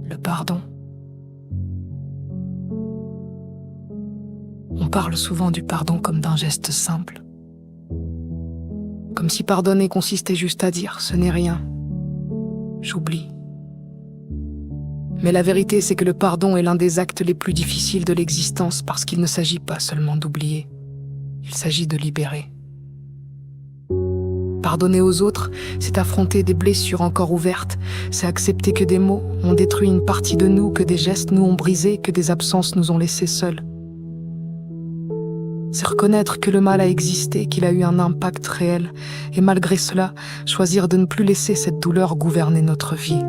le pardon. On parle souvent du pardon comme d'un geste simple. Comme si pardonner consistait juste à dire « ce n'est rien, j'oublie ». Mais la vérité, c'est que le pardon est l'un des actes les plus difficiles de l'existence parce qu'il ne s'agit pas seulement d'oublier, il s'agit de libérer. Pardonner aux autres, c'est affronter des blessures encore ouvertes, c'est accepter que des mots ont détruit une partie de nous, que des gestes nous ont brisés, que des absences nous ont laissés seuls. C'est reconnaître que le mal a existé, qu'il a eu un impact réel, et malgré cela, choisir de ne plus laisser cette douleur gouverner notre vie.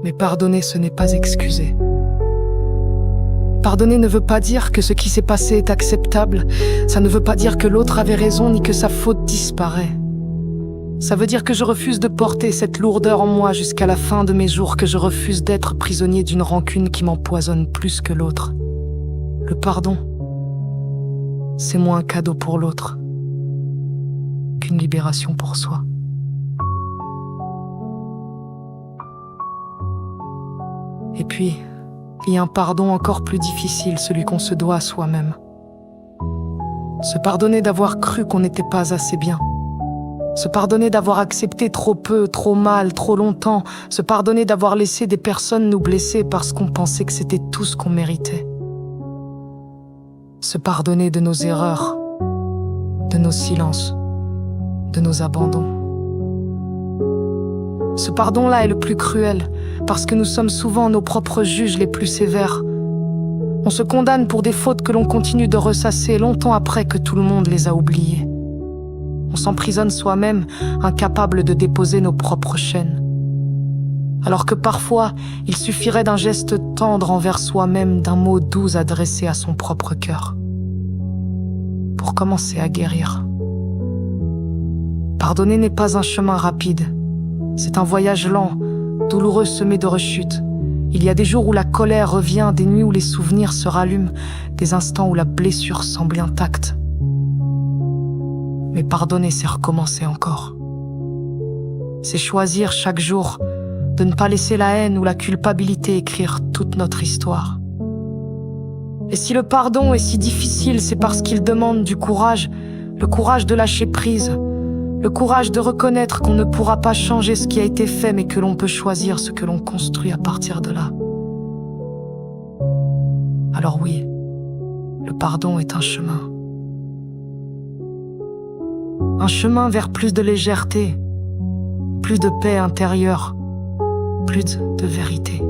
Mais pardonner, ce n'est pas excuser. Pardonner ne veut pas dire que ce qui s'est passé est acceptable, ça ne veut pas dire que l'autre avait raison ni que sa faute disparaît. Ça veut dire que je refuse de porter cette lourdeur en moi jusqu'à la fin de mes jours, que je refuse d'être prisonnier d'une rancune qui m'empoisonne plus que l'autre. Le pardon, c'est moins un cadeau pour l'autre qu'une libération pour soi. Et puis, il y a un pardon encore plus difficile, celui qu'on se doit à soi-même. Se pardonner d'avoir cru qu'on n'était pas assez bien. Se pardonner d'avoir accepté trop peu, trop mal, trop longtemps. Se pardonner d'avoir laissé des personnes nous blesser parce qu'on pensait que c'était tout ce qu'on méritait. Se pardonner de nos erreurs, de nos silences, de nos abandons. Ce pardon-là est le plus cruel, parce que nous sommes souvent nos propres juges les plus sévères. On se condamne pour des fautes que l'on continue de ressasser longtemps après que tout le monde les a oubliées. On s'emprisonne soi-même, incapable de déposer nos propres chaînes. Alors que parfois, il suffirait d'un geste tendre envers soi-même, d'un mot doux adressé à son propre cœur, pour commencer à guérir. Pardonner n'est pas un chemin rapide. C'est un voyage lent, douloureux semé de rechutes. Il y a des jours où la colère revient, des nuits où les souvenirs se rallument, des instants où la blessure semble intacte. Mais pardonner, c'est recommencer encore. C'est choisir chaque jour de ne pas laisser la haine ou la culpabilité écrire toute notre histoire. Et si le pardon est si difficile, c'est parce qu'il demande du courage, le courage de lâcher prise, le courage de reconnaître qu'on ne pourra pas changer ce qui a été fait, mais que l'on peut choisir ce que l'on construit à partir de là. Alors oui, le pardon est un chemin. Un chemin vers plus de légèreté, plus de paix intérieure, plus de vérité.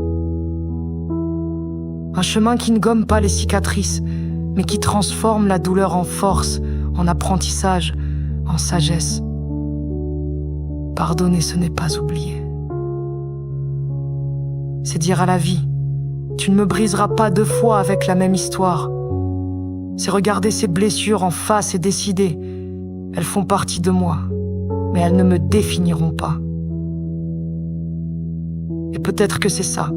Un chemin qui ne gomme pas les cicatrices, mais qui transforme la douleur en force, en apprentissage, en sagesse. Pardonner, ce n'est pas oublier. C'est dire à la vie, tu ne me briseras pas 2 fois avec la même histoire. C'est regarder ces blessures en face et décider, elles font partie de moi, mais elles ne me définiront pas. Et peut-être que c'est ça,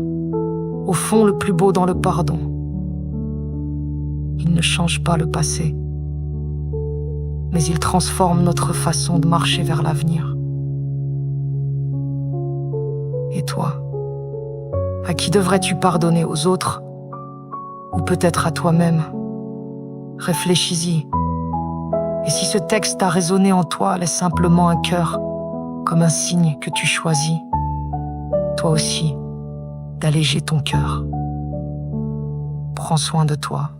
au fond, le plus beau dans le pardon. Il ne change pas le passé, mais il transforme notre façon de marcher vers l'avenir. Et toi, à qui devrais-tu pardonner, aux autres ou peut-être à toi-même? Réfléchis-y. Et si ce texte a résonné en toi, laisse simplement un cœur, comme un signe que tu choisis, toi aussi, d'alléger ton cœur. Prends soin de toi.